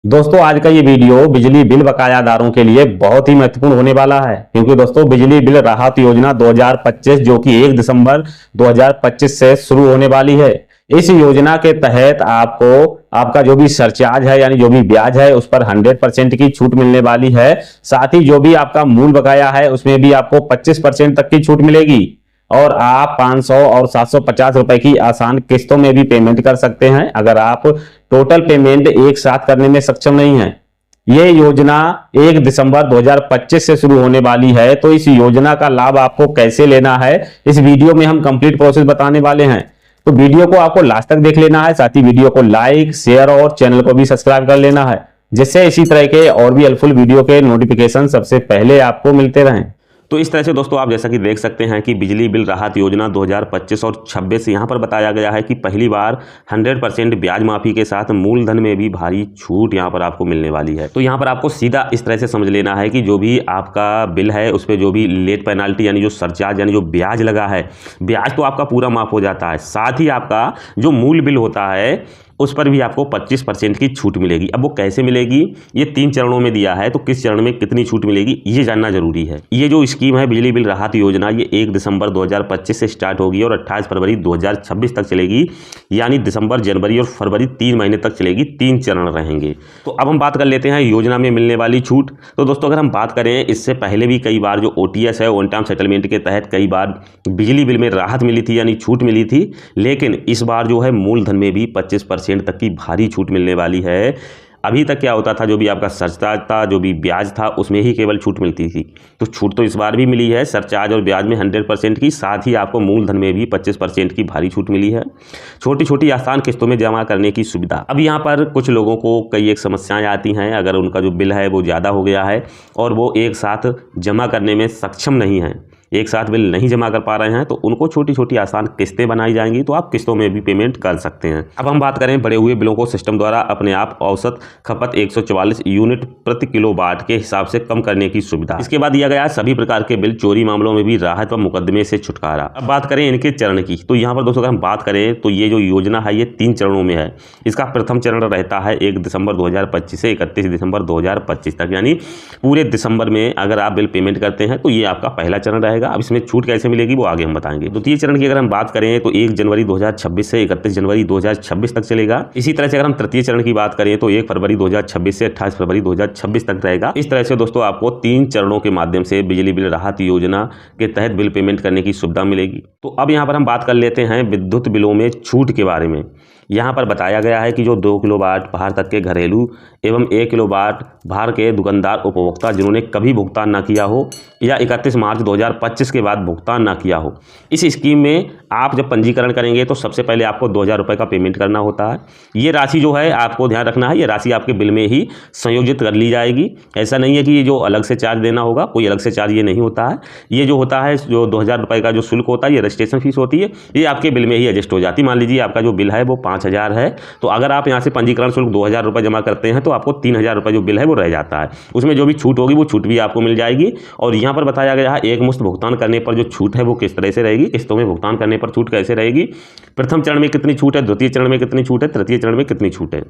दोस्तों आज का ये वीडियो बिजली बिल बकायादारों के लिए बहुत ही महत्वपूर्ण होने वाला है, क्योंकि दोस्तों बिजली बिल राहत योजना 2025 जो कि 1 दिसंबर 2025 से शुरू होने वाली है। इस योजना के तहत आपको आपका जो भी सरचार्ज है यानी जो भी ब्याज है उस पर 100% की छूट मिलने वाली है। साथ ही जो भी आपका मूल बकाया है उसमें भी आपको 25% तक की छूट मिलेगी और आप 500 और 750 रुपए की आसान किस्तों में भी पेमेंट कर सकते हैं अगर आप टोटल पेमेंट एक साथ करने में सक्षम नहीं है। ये योजना 1 दिसंबर 2025 से शुरू होने वाली है, तो इस योजना का लाभ आपको कैसे लेना है इस वीडियो में हम कंप्लीट प्रोसेस बताने वाले हैं। तो वीडियो को आपको लास्ट तक देख लेना है, साथ ही वीडियो को लाइक शेयर और चैनल को भी सब्सक्राइब कर लेना है, जिससे इसी तरह के और भी हेल्पफुल वीडियो के नोटिफिकेशन सबसे पहले आपको मिलते रहें। तो इस तरह से दोस्तों आप जैसा कि देख सकते हैं कि बिजली बिल राहत योजना 2025 और 26 यहाँ पर बताया गया है कि पहली बार 100% ब्याज माफी के साथ मूलधन में भी भारी छूट यहाँ पर आपको मिलने वाली है। तो यहाँ पर आपको सीधा इस तरह से समझ लेना है कि जो भी आपका बिल है उस पर जो भी लेट पेनाल्टी यानी जो सरचार्ज यानी जो ब्याज लगा है, ब्याज तो आपका पूरा माफ हो जाता है, साथ ही आपका जो मूल बिल होता है उस पर भी आपको 25% की छूट मिलेगी। अब वो कैसे मिलेगी, ये 3 चरणों में दिया है, तो किस चरण में कितनी छूट मिलेगी ये जानना जरूरी है। ये जो स्कीम है बिजली बिल राहत योजना, ये 1 दिसंबर 2025 से स्टार्ट होगी और 28 फरवरी 2026 तक चलेगी, यानी दिसंबर, जनवरी और फरवरी 3 महीने तक चलेगी। 3 चरण रहेंगे। तो अब हम बात कर लेते हैं योजना में मिलने वाली छूट। तो दोस्तों अगर हम बात करें, इससे पहले भी कई बार जो OTS है, ऑन टाइम सेटलमेंट के तहत कई बार बिजली बिल में राहत मिली थी यानी छूट मिली थी, लेकिन इस बार जो है मूलधन में भी 25% तक की भारी छूट मिलने वाली है। अभी तक क्या होता था, जो भी आपका सरचार्ज था, जो भी ब्याज था, उसमें ही केवल छूट मिलती थी। तो छूट तो इस बार भी मिली है, सरचार्ज और ब्याज में 100% की, साथ ही आपको मूलधन में भी 25% की भारी छूट मिली है। छोटी छोटी आसान किस्तों में जमा करने की सुविधा। अब यहाँ पर कुछ लोगों को कई एक समस्याएं आती हैं, अगर उनका जो बिल है वो ज़्यादा हो गया है और वो एक साथ जमा करने में सक्षम नहीं है, एक साथ बिल नहीं जमा कर पा रहे हैं, तो उनको छोटी छोटी आसान किस्तें बनाई जाएंगी, तो आप किस्तों में भी पेमेंट कर सकते हैं। अब हम बात करें बड़े हुए बिलों को सिस्टम द्वारा अपने आप औसत खपत 144 यूनिट प्रति किलोवाट के हिसाब से कम करने की सुविधा। इसके बाद दिया गया सभी प्रकार के बिल चोरी मामलों में भी राहत व मुकदमे से छुटकारा। अब बात करें इनके चरण की, तो यहाँ पर दोस्तों अगर हम बात करें तो ये जो योजना है ये 3 चरणों में है। इसका प्रथम चरण रहता है 1 दिसंबर 2025 से 31 दिसंबर 2025 तक, यानी पूरे दिसंबर में अगर आप बिल पेमेंट करते हैं तो ये आपका पहला चरण रहेगा। अब इसमें छूट कैसे मिलेगी वो आगे हम बताएंगे। द्वितीय चरण की अगर हम बात करें तो 1 जनवरी 2026 से 31 जनवरी 2026 तक चलेगा। इसी तरह से अगर हम तृतीय चरण की बात करें तो 1 फरवरी 2026 से 28 फरवरी 2026 तक रहेगा। इस तरह से दोस्तों आपको 3 चरणों के माध्यम से बिजली बिल राहत योजना के तहत बिल पेमेंट करने की सुविधा मिलेगी। तो अब यहाँ पर हम बात कर लेते हैं विद्युत बिलों में छूट के बारे में। यहाँ पर बताया गया है कि जो 2 किलोवाट भार तक के घरेलू एवं 1 किलोवाट भार के दुकानदार उपभोक्ता जिन्होंने कभी भुगतान ना किया हो या 31 मार्च 2025 के बाद भुगतान ना किया हो, इस स्कीम में आप जब पंजीकरण करेंगे तो सबसे पहले आपको 2000 रुपये का पेमेंट करना होता है। ये राशि जो है आपको ध्यान रखना है, ये राशि आपके बिल में ही संयोजित कर ली जाएगी। ऐसा नहीं है कि ये जो अलग से चार्ज देना होगा, कोई अलग से चार्ज ये नहीं होता है। ये जो होता है, जो 2000 रुपये का जो शुल्क होता है, ये रजिस्ट्रेशन फीस होती है, ये आपके बिल में ही एडजस्ट हो जाती है। मान लीजिए आपका जो बिल है वो 5000 है, तो अगर आप यहाँ से पंजीकरण शुल्क 2000 रुपये जमा करते हैं तो आपको 3000 रुपये जो बिल है वो रह जाता है। उसमें जो भी छूट होगी वो छूट भी आपको मिल जाएगी। और यहाँ पर बताया गया है एक मुश्त भुगतान करने पर जो छूट है वो किस तरह से रहेगी, किस्तों में भुगतान करने पर छूट कैसे रहेगी, प्रथम चरण में कितनी छूट है, द्वितीय चरण में कितनी छूट है, तृतीय चरण में कितनी छूट है।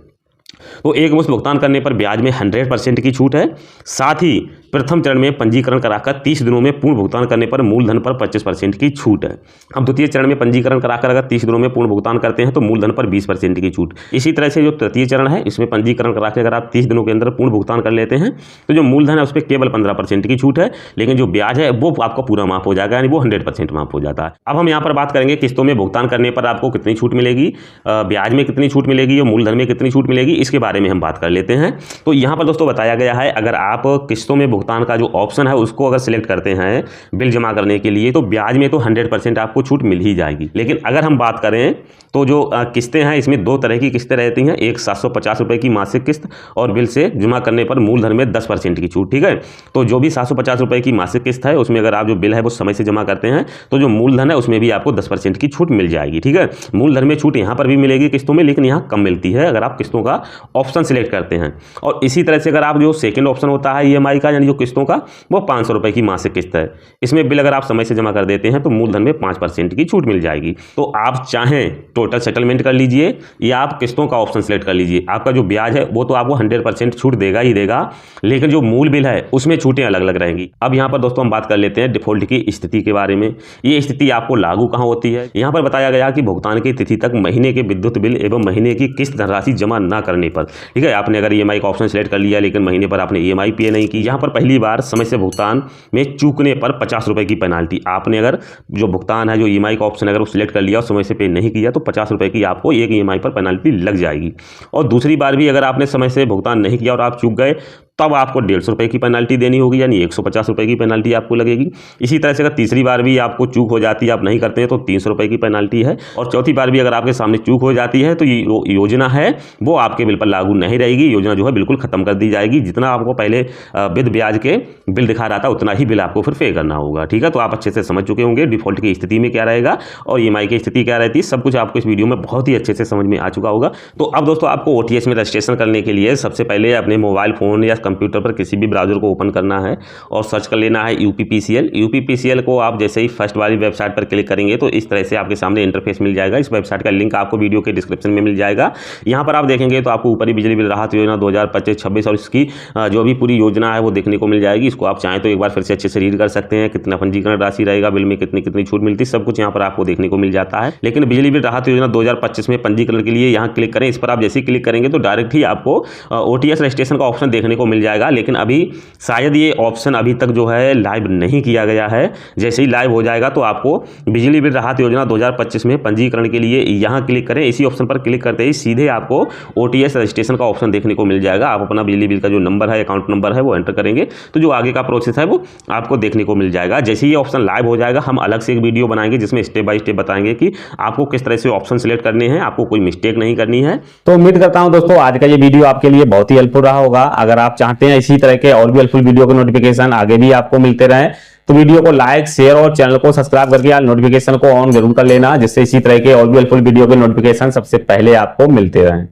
तो एक मुश्त भुगतान करने पर ब्याज में 100% की छूट है। साथ ही प्रथम चरण में पंजीकरण कराकर 30 दिनों में पूर्ण भुगतान करने पर मूलधन पर 25% की छूट है। अब द्वितीय चरण में पंजीकरण कराकर अगर 30 दिनों में पूर्ण भुगतान करते हैं तो मूलधन पर 20% की छूट। इसी तरह से जो तृतीय चरण है, इसमें पंजीकरण कराकर अगर आप 30 दिनों के अंदर पूर्ण भुगतान कर लेते हैं तो जो मूलधन है उस पर केवल 15% की छूट है, लेकिन जो ब्याज है वो आपका पूरा माफ हो जाएगा, यानी वो 100% माफ हो जाता है। अब हम यहाँ पर बात करेंगे किस्तों में भुगतान करने पर आपको कितनी छूट मिलेगी, ब्याज में कितनी छूट मिलेगी और मूलधन में कितनी छूट मिलेगी, इसके बारे में हम बात कर लेते हैं। तो यहाँ पर दोस्तों बताया गया है अगर आप किस्तों में भुगतान का जो ऑप्शन है उसको अगर सिलेक्ट करते हैं बिल जमा करने के लिए, तो ब्याज में तो 100% आपको छूट मिल ही जाएगी। लेकिन अगर हम बात करें तो जो किस्तें हैं, इसमें 2 तरह की किस्तें रहती हैं। एक 750 रुपये की मासिक किस्त और बिल से जमा करने पर मूलधन में 10% की छूट। ठीक है, तो जो भी 750 रुपये की मासिक किस्त है उसमें अगर आप जो बिल है वो समय से जमा करते हैं तो जो मूलधन है उसमें भी आपको 10% की छूट मिल जाएगी। ठीक है, मूलधन में छूट यहाँ पर भी मिलेगी किस्तों में, लेकिन यहाँ कम मिलती है अगर आप किस्तों का ऑप्शन सिलेक्ट करते हैं। और इसी तरह से अगर आप जो सेकंड ऑप्शन होता है ईएमआई का, यानी जो किस्तों का, वो 500 रुपए की मासिक किस्त है। इसमें बिल अगर आप समय से जमा कर देते हैं तो मूलधन में 5% की छूट मिल जाएगी। तो आप चाहें टोटल सेटलमेंट कर लीजिए या आप किस्तों का ऑप्शन सिलेक्ट कर लीजिए, आपका जो ब्याज है वो तो आपको 100% छूट देगा ही देगा, लेकिन जो मूल बिल है उसमें छूटें अलग अलग रहेंगी। अब यहाँ पर दोस्तों हम बात कर लेते हैं डिफॉल्ट की स्थिति के बारे में। ये स्थिति आपको लागू कहाँ होती है? यहाँ पर बताया गया कि भुगतान की तिथि तक महीने के विद्युत बिल एवं महीने की किस्त धनराशि जमा न करने पर, ठीक है, आपने अगर ईएमआई का ऑप्शन सिलेक्ट कर लिया लेकिन महीने पर आपने ईएमआई पे नहीं की, यहाँ पर पहली बार समय से भुगतान में चूकने पर 50 रुपए की पेनाल्टी। आपने अगर जो भुगतान है, जो ईएमआई का ऑप्शन अगर वो सिलेक्ट कर लिया और समय से पे नहीं किया तो 50 रुपए की आपको एक ईएमआई पर पेनाल्टी लग जाएगी। और दूसरी बार भी अगर आपने समय से भुगतान नहीं किया और आप चूक गए तब आपको 150 रुपए की पेनाल्टी देनी होगी, यानी 150 रुपए की पेनाल्टी आपको लगेगी। इसी तरह से अगर तीसरी बार भी आपको चूक हो जाती है, आप नहीं करते हैं, तो 300 रुपए की पेनाल्टी है। और चौथी बार भी अगर आपके सामने चूक हो जाती है तो ये योजना है वो आपके बिल पर लागू नहीं रहेगी। योजना जो है बिल्कुल खत्म कर दी जाएगी। जितना आपको पहले विद ब्याज के बिल दिखा रहा था उतना ही बिल आपको फिर पे करना होगा, ठीक है। तो आप अच्छे से समझ चुके होंगे डिफॉल्ट की स्थिति में क्या रहेगा और ईएमआई की स्थिति क्या रहती है, सब कुछ आपको इस वीडियो में बहुत ही अच्छे से समझ में आ चुका होगा। तो अब दोस्तों आपको ओटीएस में रजिस्ट्रेशन करने के लिए सबसे पहले अपने मोबाइल फोन या कंप्यूटर पर किसी भी ब्राउज़र को ओपन करना है और सर्च कर लेना है यूपीपीसीएल। यूपीपीसीएल को आप जैसे ही फर्स्ट वाली वेबसाइट पर क्लिक करेंगे तो इस तरह से आपके सामने इंटरफेस मिल जाएगा। इस वेबसाइट का लिंक आपको वीडियो के डिस्क्रिप्शन में मिल जाएगा। यहाँ पर आप देखेंगे तो आपको ऊपर ही बिजली बिल राहत योजना 2025-26 और इसकी जो भी पूरी योजना है वो देखने को मिल जाएगी। इसको आप चाहें तो एक बार फिर से अच्छे से रीड कर सकते हैं, कितना पंजीकरण राशि रहेगा, बिल में कितनी कितनी छूट मिलती है, सब कुछ यहाँ पर आपको देखने को मिल जाता है। लेकिन बिजली बिल राहत योजना 2025 में पंजीकरण के लिए यहाँ क्लिक करें। इस पर आप जैसे ही क्लिक करेंगे तो डायरेक्ट ही आपको ओटीएस रजिस्ट्रेशन का ऑप्शन देखने को मिल जाएगा। लेकिन अभी शायद ये ऑप्शन अभी तक जो है लाइव नहीं किया गया है। जैसे ही लाइव हो जाएगा तो आपको बिजली बिल राहत योजना 2025 में पंजीकरण के लिए यहाँ क्लिक करें। इसी ऑप्शन पर क्लिक करते ही सीधे आपको ओटीएस रजिस्ट्रेशन का ऑप्शन देखने को मिल जाएगा। आप अपना बिजली बिल का जो नंबर है, अकाउंट नंबर है, वो एंटर करेंगे तो जो आगे का प्रोसेस है वो आपको देखने को मिल जाएगा। जैसे ही ऑप्शन लाइव हो जाएगा हम अलग से एक वीडियो बनाएंगे जिसमें स्टेप बाय स्टेप बताएंगे कि आपको किस तरह से ऑप्शन सिलेक्ट करने हैं, आपको कोई मिस्टेक नहीं करनी है। तो उम्मीद करता हूं दोस्तों आज का ये वीडियो आपके लिए बहुत ही हेल्पफुल रहा होगा। अगर आप चाहते हैं इसी तरह के और भी हेल्पफुल वीडियो के नोटिफिकेशन आगे भी आपको मिलते रहे तो वीडियो को लाइक, शेयर और चैनल को सब्सक्राइब करके यार नोटिफिकेशन को ऑन जरूर कर लेना, जिससे इसी तरह के और भी हेल्पफुल वीडियो के नोटिफिकेशन सबसे पहले आपको मिलते रहें।